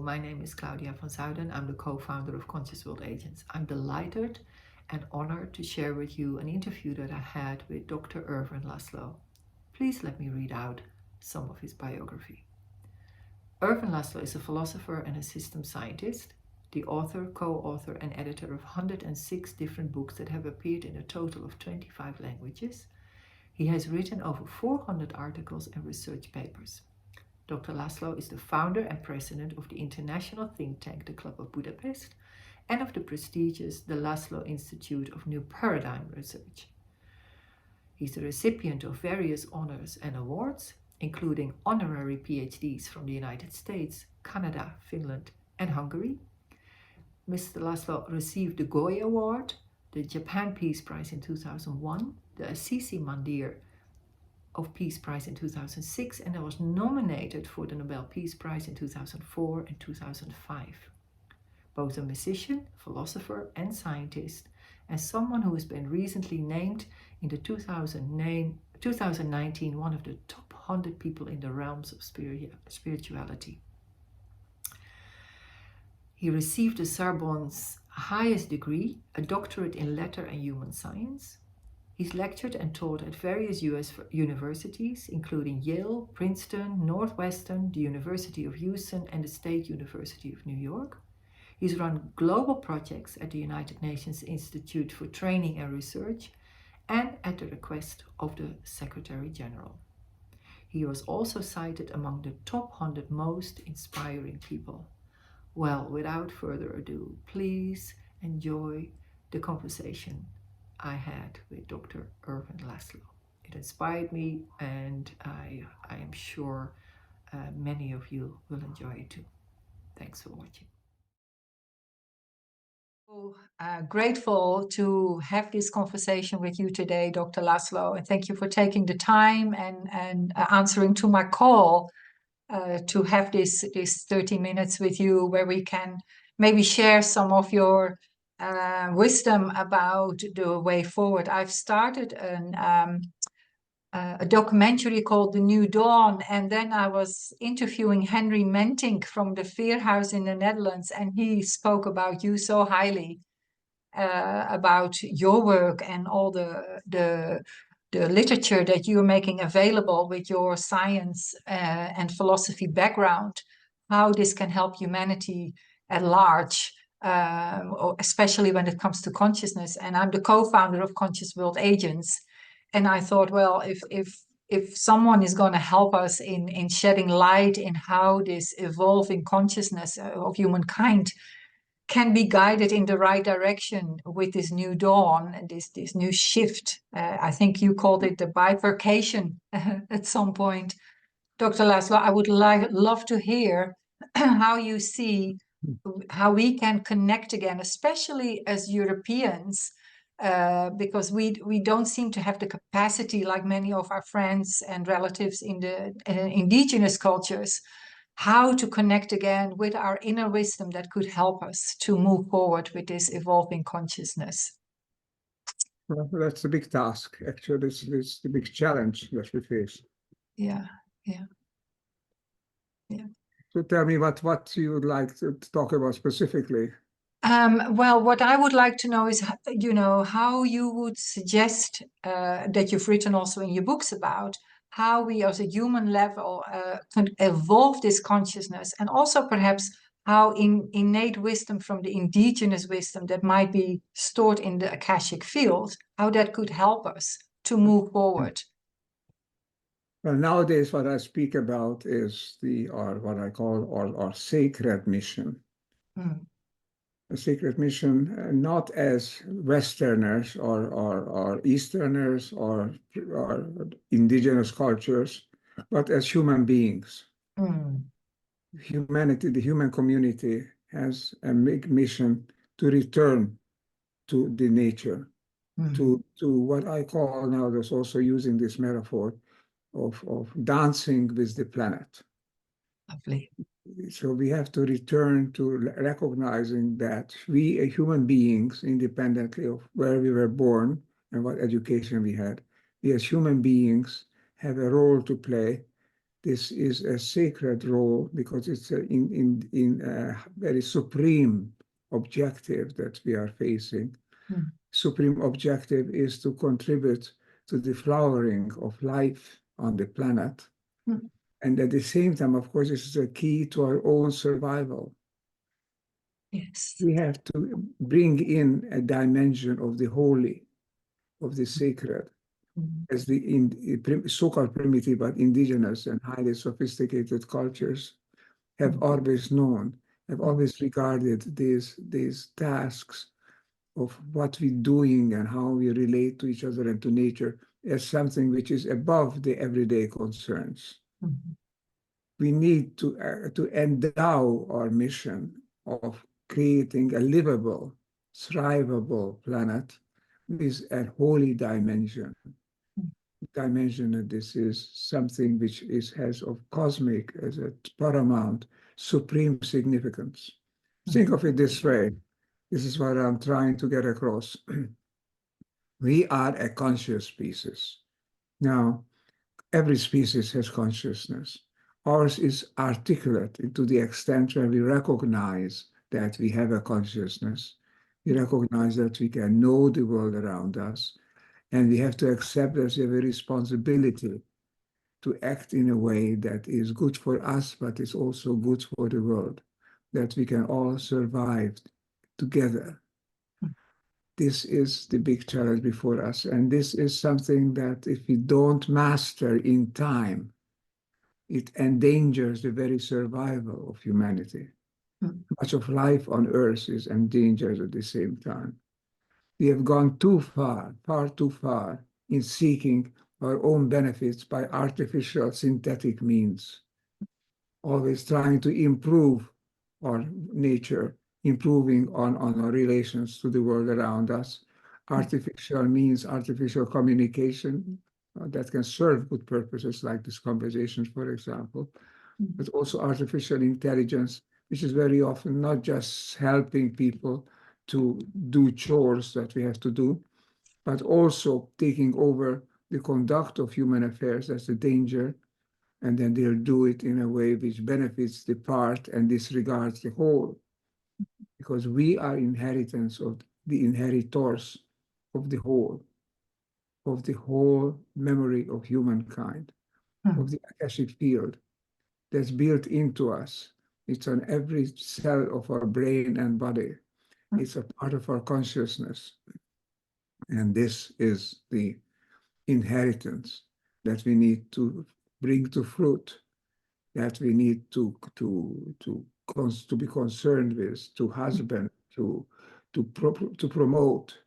my name is Claudia van Zuiden. I'm the co-founder of Conscious World Agents. I'm delighted and honored to share with you an interview that I had with Dr. Ervin Laszlo. Please let me read out some of his biography. Ervin Laszlo is a philosopher and a system scientist, the author, co-author and editor of 106 different books that have appeared in a total of 25 languages. He has written over 400 articles and research papers. Dr. Laszlo is the founder and president of the international think tank, the Club of Budapest, and of the prestigious the Laszlo Institute of New Paradigm Research. He's the recipient of various honors and awards, including honorary PhDs from the United States, Canada, Finland, and Hungary. Mr. Laszlo received the Goya Award, the Japan Peace Prize in 2001, the Assisi Mandir of Peace Prize in 2006, and was nominated for the Nobel Peace Prize in 2004 and 2005. Both a musician, philosopher, and scientist, and someone who has been recently named in the 2019 one of the top 100 people in the realms of spirituality. He received the Sorbonne's highest degree, a doctorate in letter and human science. He's lectured and taught at various US universities, including Yale, Princeton, Northwestern, the University of Houston, and the State University of New York. He's run global projects at the United Nations Institute for Training and Research and at the request of the Secretary General. He was also cited among the top 100 most inspiring people. Well, without further ado, please enjoy the conversation I had with Dr. Ervin Laszlo. It inspired me, and I am sure many of you will enjoy it too. Thanks for watching. Grateful to have this conversation with you today, Dr. Laszlo, and thank you for taking the time and answering to my call to have this 30 minutes with you, where we can maybe share some of your wisdom about the way forward. I've started a documentary called The New Dawn, and then I was interviewing Henry Mentink from the Veerhuis in the Netherlands, and he spoke about you so highly, about your work and all the literature that you're making available with your science and philosophy background, how this can help humanity at large, especially when it comes to consciousness. And I'm the co-founder of Conscious World Agents. And I thought, well, if someone is going to help us in shedding light in how this evolving consciousness of humankind can be guided in the right direction with this new dawn and this new shift. I think you called it the bifurcation at some point. Dr. Laszlo, I would love to hear how you see how we can connect again, especially as Europeans, because we don't seem to have the capacity, like many of our friends and relatives in the indigenous cultures, how to connect again with our inner wisdom that could help us to move forward with this evolving consciousness. Well, that's a big task, actually. It's the big challenge that we face. Yeah. So tell me what you would like to talk about specifically. Well, what I would like to know is, how you would suggest that you've written also in your books about how we as a human level can evolve this consciousness, and also perhaps how innate wisdom from the indigenous wisdom that might be stored in the Akashic field, how that could help us to move forward. Well, nowadays what I speak about is what I call our sacred mission. A sacred mission, not as Westerners or Easterners or indigenous cultures, but as human beings. Humanity, the human community, has a big mission to return to the nature, to what I call now, there's also using this metaphor of dancing with the planet. Lovely. So we have to return to recognizing that we, human beings, independently of where we were born and what education we had, we as human beings have a role to play This is a sacred role because it's in a very supreme objective that we are facing. Supreme objective is to contribute to the flowering of life on the planet. And at the same time, of course, this is a key to our own survival. Yes. We have to bring in a dimension of the holy, of the sacred, as the so-called primitive but indigenous and highly sophisticated cultures have always known, have always regarded these tasks of what we're doing and how we relate to each other and to nature as something which is above the everyday concerns. We need to endow our mission of creating a livable, thrivable planet with a holy dimension. Dimension that this is something which has of cosmic as a paramount, supreme significance. Think of it this way. This is what I'm trying to get across. We are a conscious species. Now, every species has consciousness. Ours is articulate to the extent where we recognize that we have a consciousness. We recognize that we can know the world around us, and we have to accept that we have a responsibility to act in a way that is good for us, but is also good for the world, that we can all survive together. This is the big challenge before us. And this is something that if we don't master in time, it endangers the very survival of humanity. Much of life on Earth is endangered at the same time. We have gone too far too far, in seeking our own benefits by artificial synthetic means, always trying to improve our nature, improving on our relations to the world around us. Artificial means, artificial communication that can serve good purposes like these conversations, for example, but also artificial intelligence, which is very often not just helping people to do chores that we have to do, but also taking over the conduct of human affairs. That's the danger. And then they'll do it in a way which benefits the part and disregards the whole. Because we are inheritors of the inheritors of the whole memory of humankind, of the Akashic field that's built into us. It's on every cell of our brain and body. It's a part of our consciousness. And this is the inheritance that we need to bring to fruit, that we need to be concerned with, to husband, to promote,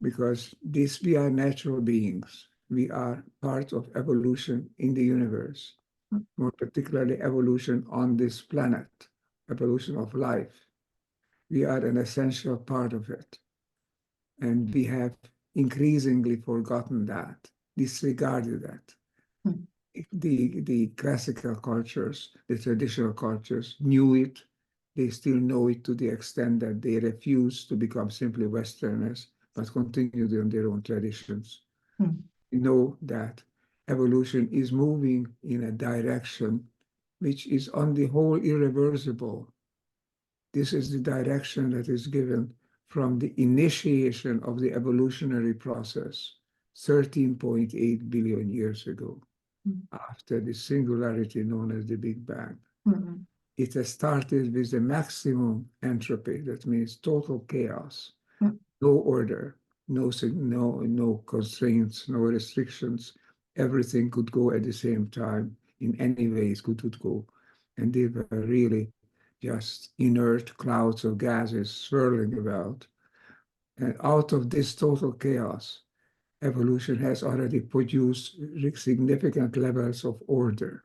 because we are natural beings. We are part of evolution in the universe, more particularly evolution on this planet, evolution of life. We are an essential part of it. And we have increasingly forgotten that, disregarded that. The classical cultures, the traditional cultures knew it. They still know it to the extent that they refuse to become simply Westerners, but continue on their own traditions. We know that evolution is moving in a direction which is on the whole irreversible. This is the direction that is given from the initiation of the evolutionary process 13.8 billion years ago, after the singularity known as the Big Bang. It has started with the maximum entropy, that means total chaos, no order, no constraints, no restrictions. Everything could go at the same time, in any ways could go. And they were really just inert clouds of gases swirling about. And out of this total chaos, evolution has already produced significant levels of order,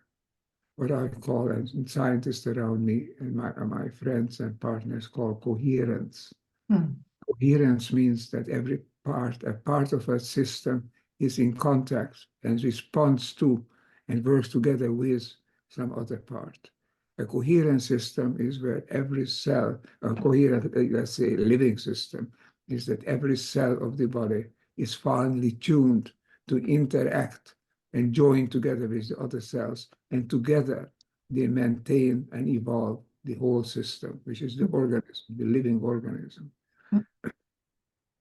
what I call, and scientists around me and my friends and partners call coherence. Coherence means that every part, a part of a system is in contact and responds to and works together with some other part. A coherent system is where every cell, a coherent, let's say, living system, is that every cell of the body is finely tuned to interact and join together with the other cells, and together they maintain and evolve the whole system, which is the organism, the living organism.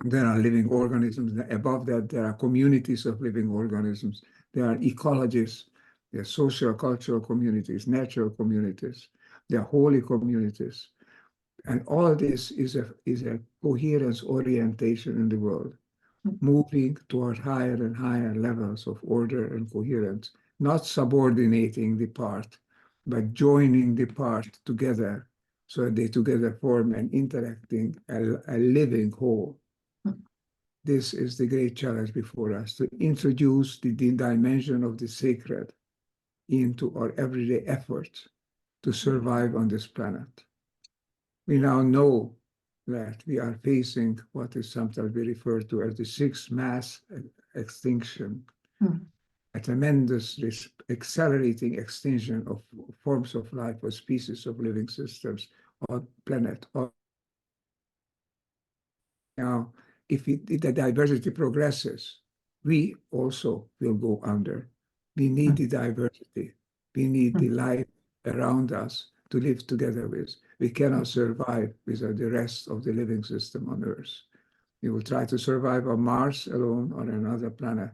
There are living organisms. Above that, there are communities of living organisms. There are ecologies, there are social, cultural communities, natural communities, there are holy communities. And all this is a coherence orientation in the world, moving toward higher and higher levels of order and coherence, not subordinating the part, but joining the part together so that they together form an interacting, a living whole. This is the great challenge before us, to introduce the dimension of the sacred into our everyday efforts to survive on this planet. We now know that we are facing what is sometimes we refer to as the sixth mass extinction, a tremendous accelerating extinction of forms of life or species of living systems on planet. Now, if the diversity progresses, we also will go under. We need the diversity. We need the life around us to live together with. We cannot survive without the rest of the living system on Earth. We will try to survive on Mars alone or another planet.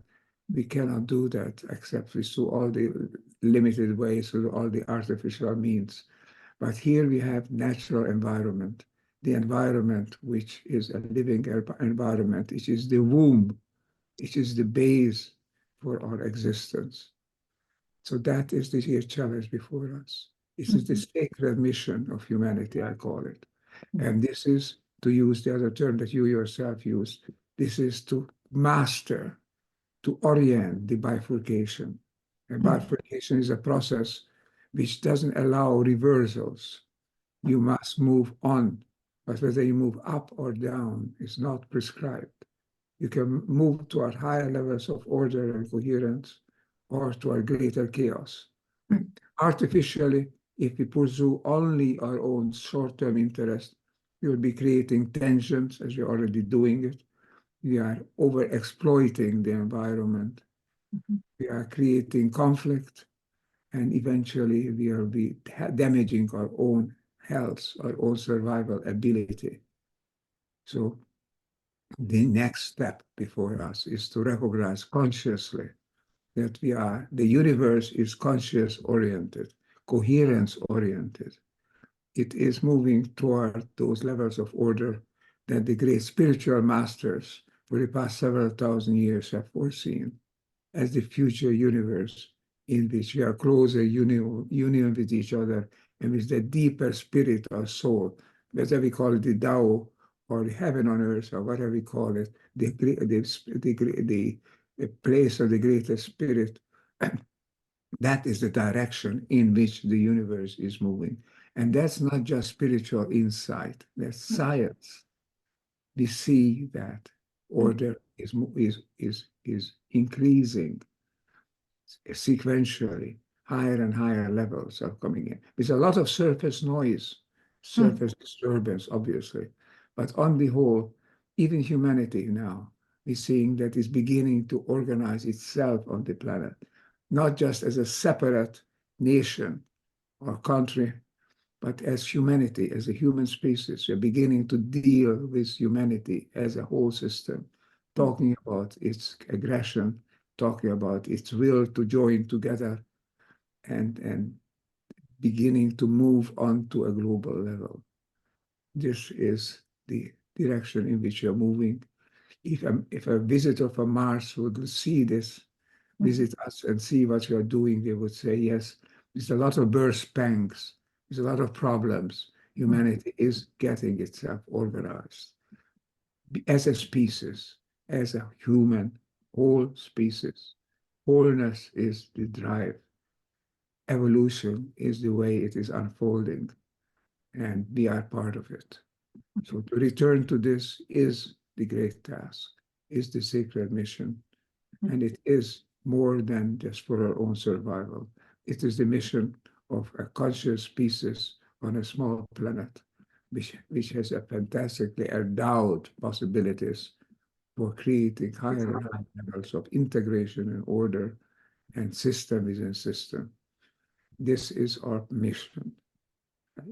We cannot do that except through all the limited ways, through all the artificial means. But here we have natural environment, the environment which is a living environment, which is the womb, which is the base for our existence. So that is the here challenge before us. This is the sacred mission of humanity, I call it. And this is, to use the other term that you yourself used, this is to master, to orient the bifurcation. And bifurcation is a process which doesn't allow reversals. You must move on, but whether you move up or down is not prescribed. You can move toward higher levels of order and coherence or toward greater chaos. Artificially, if we pursue only our own short-term interest, we will be creating tensions, as we're already doing it. We are over-exploiting the environment. We are creating conflict, and eventually we will be damaging our own health, our own survival ability. So the next step before us is to recognize consciously that the universe is conscious-oriented, coherence-oriented. It is moving toward those levels of order that the great spiritual masters for the past several thousand years have foreseen as the future universe in which we are closer union with each other and with the deeper spirit or soul, whether we call it the Tao or the heaven on earth or whatever we call it, the place of the greater spirit. That is the direction in which the universe is moving. And that's not just spiritual insight, that's science. We see that order is increasing sequentially. Higher and higher levels are coming in. There's a lot of surface noise, surface disturbance, obviously. But on the whole, even humanity now is seeing that it's beginning to organize itself on the planet, not just as a separate nation or country, but as humanity, as a human species. We're beginning to deal with humanity as a whole system, talking about its aggression, talking about its will to join together, and beginning to move on to a global level. This is the direction in which you're moving. If a visitor from Mars would see this, visit us and see what we are doing, they would say, yes, there's a lot of birth pangs, there's a lot of problems. Humanity is getting itself organized as a species, as a human, whole species. Wholeness is the drive. Evolution is the way it is unfolding, and we are part of it. So to return to this is the great task, is the sacred mission, and it is more than just for our own survival. It is the mission of a conscious species on a small planet, which has a fantastically endowed possibilities for creating higher and higher levels of integration and order and system within system. This is our mission.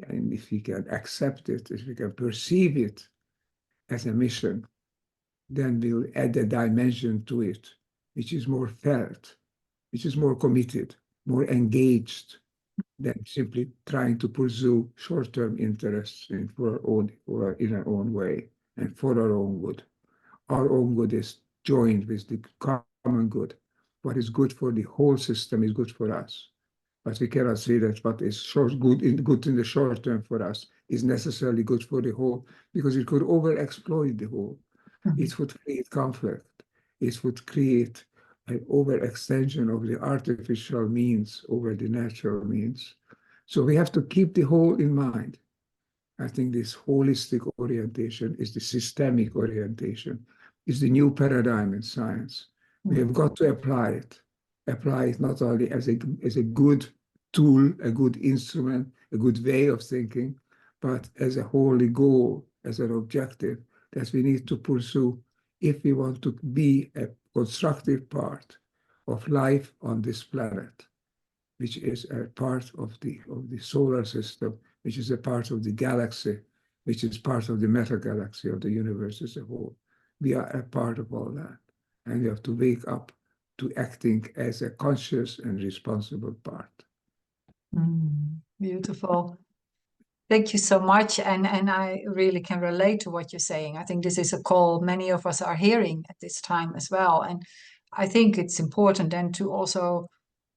And if we can accept it, if we can perceive it as a mission, then we'll add a dimension to it, which is more felt, which is more committed, more engaged than simply trying to pursue short-term interests in our own way and for our own good. Our own good is joined with the common good. What is good for the whole system is good for us. But we cannot say that what is good in the short term for us is necessarily good for the whole, because it could overexploit the whole. It would create conflict. It would create an overextension of the artificial means over the natural means. So we have to keep the whole in mind. I think this holistic orientation is the systemic orientation, is the new paradigm in science. We have got to apply it not only as a good tool, a good instrument, a good way of thinking, but as a holy goal, as an objective that we need to pursue if we want to be a constructive part of life on this planet, which is a part of the solar system, which is a part of the galaxy, which is part of the meta-galaxy of the universe as a whole. We are a part of all that. And we have to wake up to acting as a conscious and responsible part. Beautiful. Thank you so much. And I really can relate to what you're saying. I think this is a call many of us are hearing at this time as well. And I think it's important then to also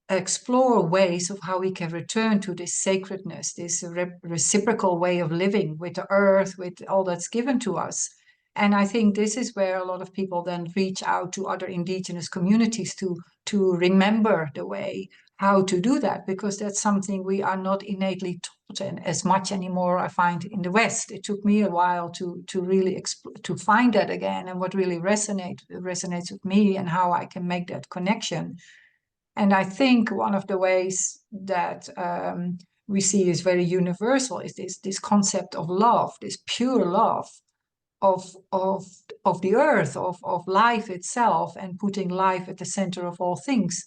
explore ways of how we can return to this sacredness, this reciprocal way of living with the earth, with all that's given to us. And I think this is where a lot of people then reach out to other indigenous communities to remember the way how to do that, because that's something we are not innately taught and as much anymore, I find, in the West. It took me a while to really to find that again, and what really resonates with me and how I can make that connection. And I think one of the ways that we see is very universal is this concept of love, this pure love of the earth, of life itself, and putting life at the center of all things.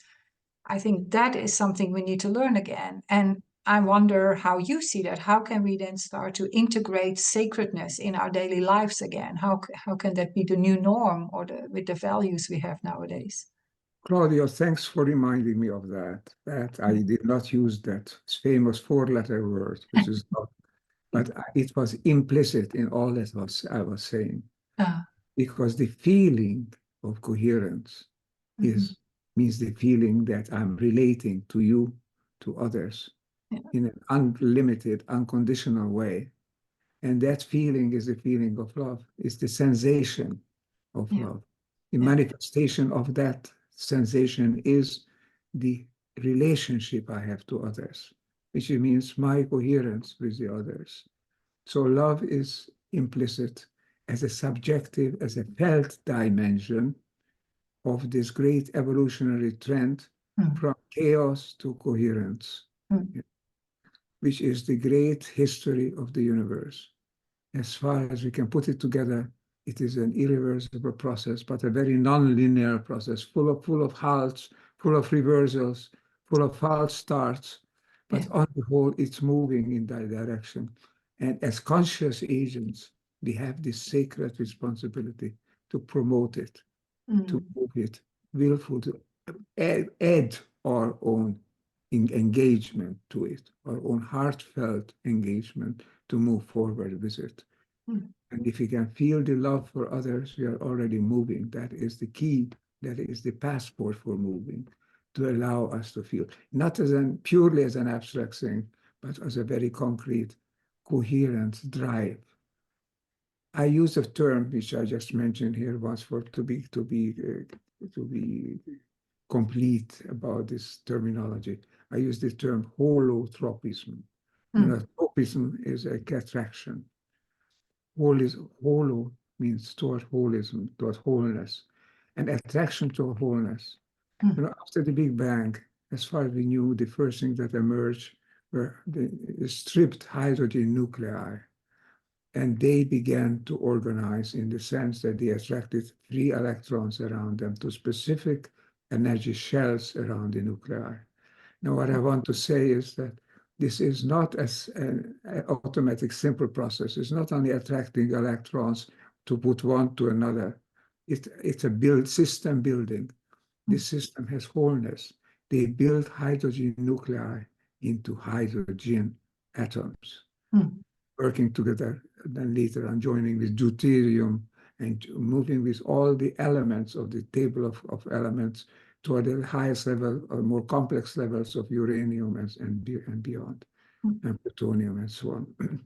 I think that is something we need to learn again. And I wonder how you see that. How can we then start to integrate sacredness in our daily lives again? How can that be the new norm, or with the values we have nowadays? Claudia, thanks for reminding me of that. That I did not use that famous four-letter word, which is not, but it was implicit in all that I was saying. Because the feeling of coherence means the feeling that I'm relating to you, to others, in an unlimited, unconditional way. And that feeling is the feeling of love. It's the sensation of love. The manifestation of that sensation is the relationship I have to others, which means my coherence with the others. So love is implicit as a subjective, as a felt dimension of this great evolutionary trend from chaos to coherence, which is the great history of the universe. As far as we can put it together, it is an irreversible process, but a very non-linear process, full of halts, full of reversals, full of false starts. But on the whole, it's moving in that direction. And as conscious agents, we have this sacred responsibility to promote it, to move it, willful, to add our own engagement to it, our own heartfelt engagement to move forward with it. And if we can feel the love for others, we are already moving. That is the key. That is the passport for moving, to allow us to feel, not as purely as an abstract thing, but as a very concrete, coherent drive. I use a term which I just mentioned here once to be complete about this terminology. I use the term holotropism. Tropism is a attraction. Holo means toward holism, toward wholeness, and attraction to wholeness. After the Big Bang, as far as we knew, the first thing that emerged were the stripped hydrogen nuclei. And they began to organize in the sense that they attracted free electrons around them to specific energy shells around the nuclei. Now, what I want to say is that this is not an automatic, simple process. It's not only attracting electrons to put one to another. It's a system building. This system has wholeness. They build hydrogen nuclei into hydrogen atoms, working together, then later on joining with deuterium and moving with all the elements of the table of elements toward the highest level or more complex levels of uranium and beyond, and plutonium and so on.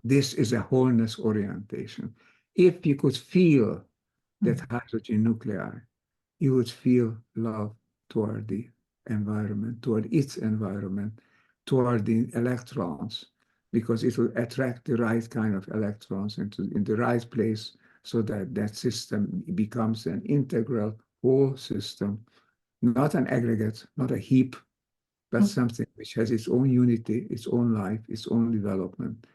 This is a wholeness orientation. If you could feel that hydrogen nuclei, you would feel love toward the environment, toward its environment, toward the electrons, because it will attract the right kind of electrons in the right place so that that system becomes an integral whole system, not an aggregate, not a heap, but something which has its own unity, its own life, its own development.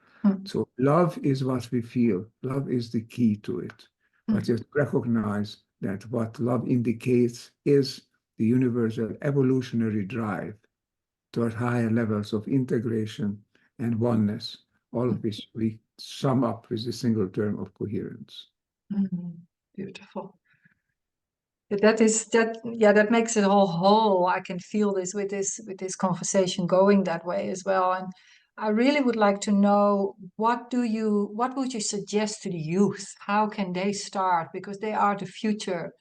So love is what we feel. Love is the key to it. But you recognize that what love indicates is the universal evolutionary drive toward higher levels of integration and oneness, all of which we sum up with the single term of coherence. Beautiful. That makes it all whole. I can feel this with this conversation going that way as well. And I really would like to know what would you suggest to the youth? How can they start? Because they are the future.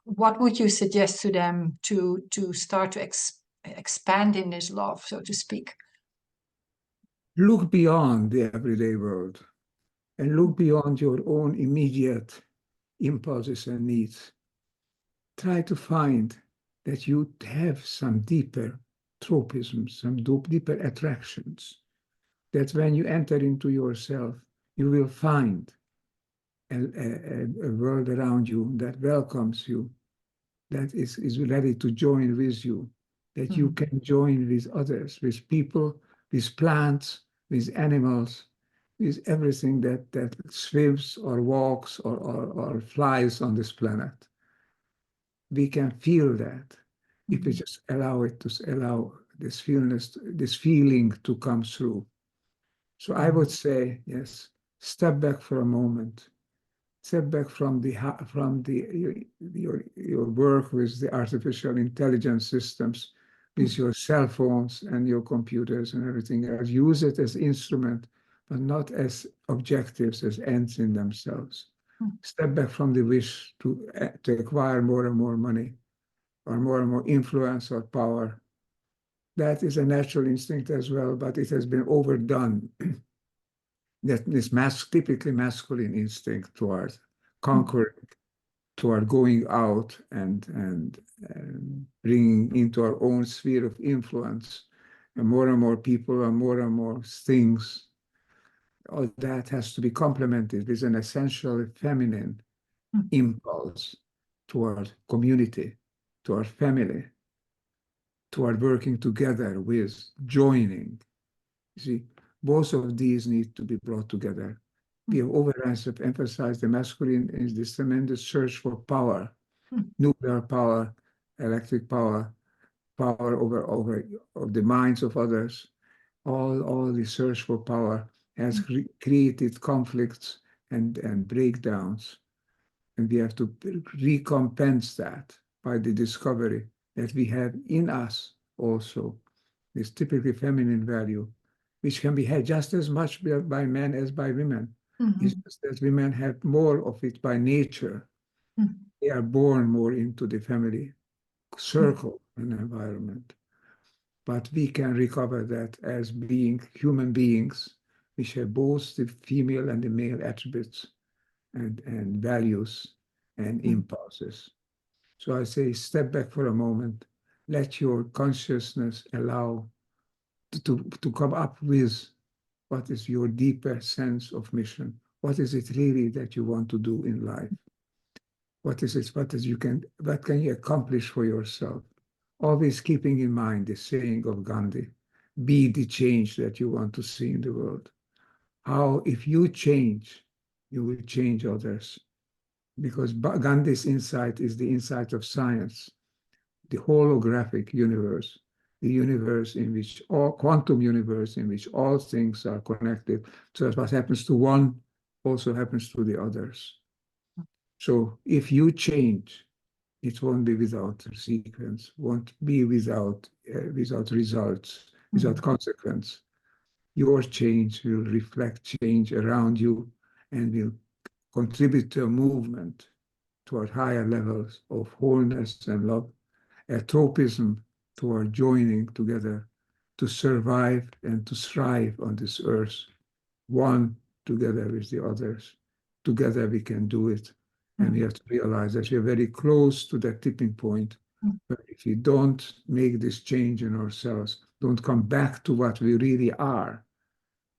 What would you suggest to them to start to expand in this love, so to speak? Look beyond the everyday world and look beyond your own immediate impulses and needs. Try to find that you have some deeper tropisms, some deeper attractions, that when you enter into yourself, you will find a world around you that welcomes you, that is ready to join with you, that you can join with others, with people, with plants, with animals, with everything that swims or walks or flies on this planet. We can feel that if we just allow this feeling to come through. So I would say, yes, step back for a moment. Step back from your work with the artificial intelligence systems, with your cell phones and your computers and everything else. Use it as instrument, but not as objectives, as ends in themselves. Step back from the wish to acquire more and more money or more and more influence or power. That is a natural instinct as well, but it has been overdone. That this typically masculine instinct toward conquering, toward going out and bringing into our own sphere of influence and more people and more things. All that has to be complemented with an essential feminine impulse toward community, toward family, toward working together with joining. You see, both of these need to be brought together. We have overemphasized the masculine is this tremendous search for power, nuclear power, electric power, power over the minds of others. All the search for power has created conflicts and breakdowns. And we have to recompense that by the discovery that we have in us also this typically feminine value, which can be had just as much by men as by women. It's just that women have more of it by nature. They are born more into the family circle and environment. But we can recover that as being human beings, which have both the female and the male attributes and values and impulses. So I say, step back for a moment, let your consciousness allow to come up with what is your deeper sense of mission. What is it really that you want to do in life? What is it? What can you accomplish for yourself? Always keeping in mind the saying of Gandhi, be the change that you want to see in the world. How, if you change, you will change others. Because Gandhi's insight is the insight of science. the holographic universe, the universe in which all quantum universe in which all things are connected. So that what happens to one also happens to the others. So if you change, it won't be without sequence, won't be without results, without consequence. Your change will reflect change around you and will contribute to a movement toward higher levels of wholeness and love, a tropism toward joining together to survive and to thrive on this earth, one together with the others. Together we can do it. And we have to realize that we're very close to that tipping point. But if we don't make this change in ourselves, don't come back to what we really are,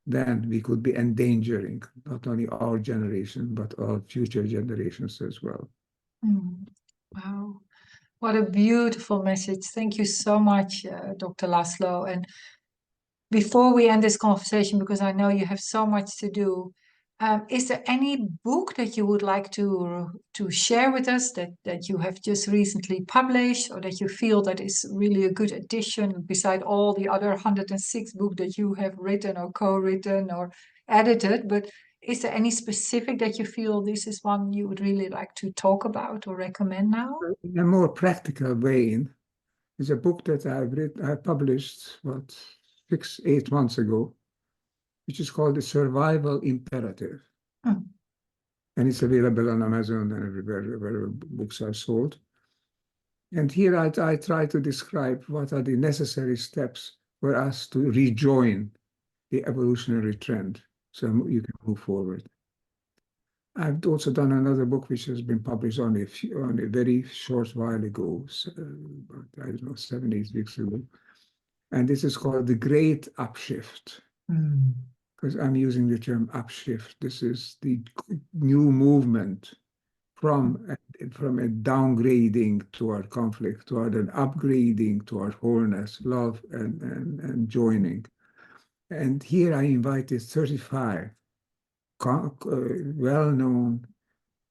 then we could be endangering not only our generation, but all future generations as well. Wow. What a beautiful message. Thank you so much, Dr. Laszlo. And before we end this conversation, because I know you have so much to do, is there any book that you would like to share with us that you have just recently published, or that you feel that is really a good addition beside all the other 106 books that you have written or co-written or edited? But is there any specific that you feel this is one you would really like to talk about or recommend now? In a more practical vein, is a book that I published, 6-8 months ago, which is called The Survival Imperative. And it's available on Amazon and everywhere where books are sold. And here I try to describe what are the necessary steps for us to rejoin the evolutionary trend so you can move forward. I've also done another book which has been published only a very short while ago, I don't know, 7-8 weeks ago. And this is called The Great Upshift. Because I'm using the term upshift. This is the new movement from a downgrading toward conflict, toward an upgrading toward wholeness, love, and joining. And here I invited 35 well-known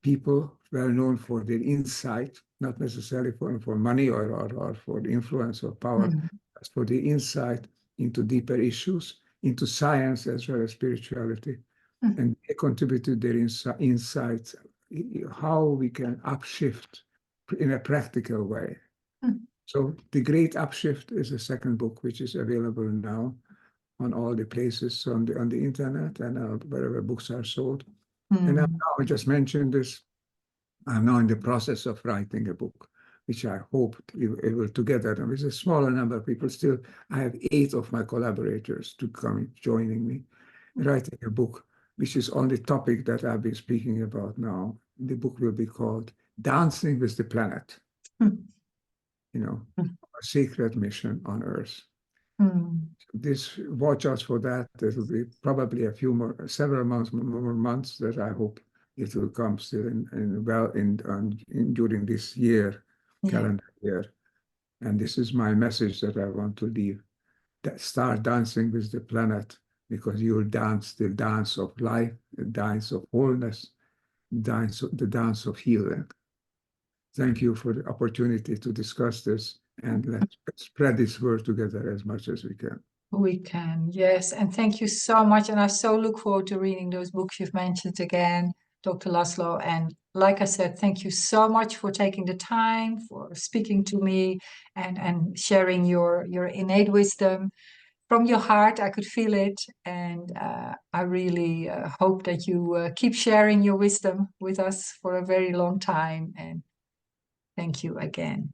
people, well-known for their insight, not necessarily for money or for influence or power, but for the insight into deeper issues, into science as well as spirituality. And they contributed their insights, how we can upshift in a practical way. So The Great Upshift is the second book, which is available now on all the places on the internet and wherever books are sold. And now I just mentioned this. I'm now in the process of writing a book, which I hope it will together. And with a smaller number of people still, I have 8 of my collaborators to come joining me, writing a book, which is on the topic that I've been speaking about now. The book will be called Dancing with the Planet, a sacred mission on Earth. Watch out for that. There will be probably several more months that I hope it will come still during this year, calendar year. And this is my message that I want to leave. Start dancing with the planet, because you will dance the dance of life, the dance of wholeness, the dance of healing. Thank you for the opportunity to discuss this, and let's spread this word together as much as we can. We can, yes. And thank you so much. And I so look forward to reading those books you've mentioned again, Dr. Laszlo. And like I said, thank you so much for taking the time, for speaking to me and sharing your innate wisdom from your heart. I could feel it. And I really hope that you keep sharing your wisdom with us for a very long time. And thank you again.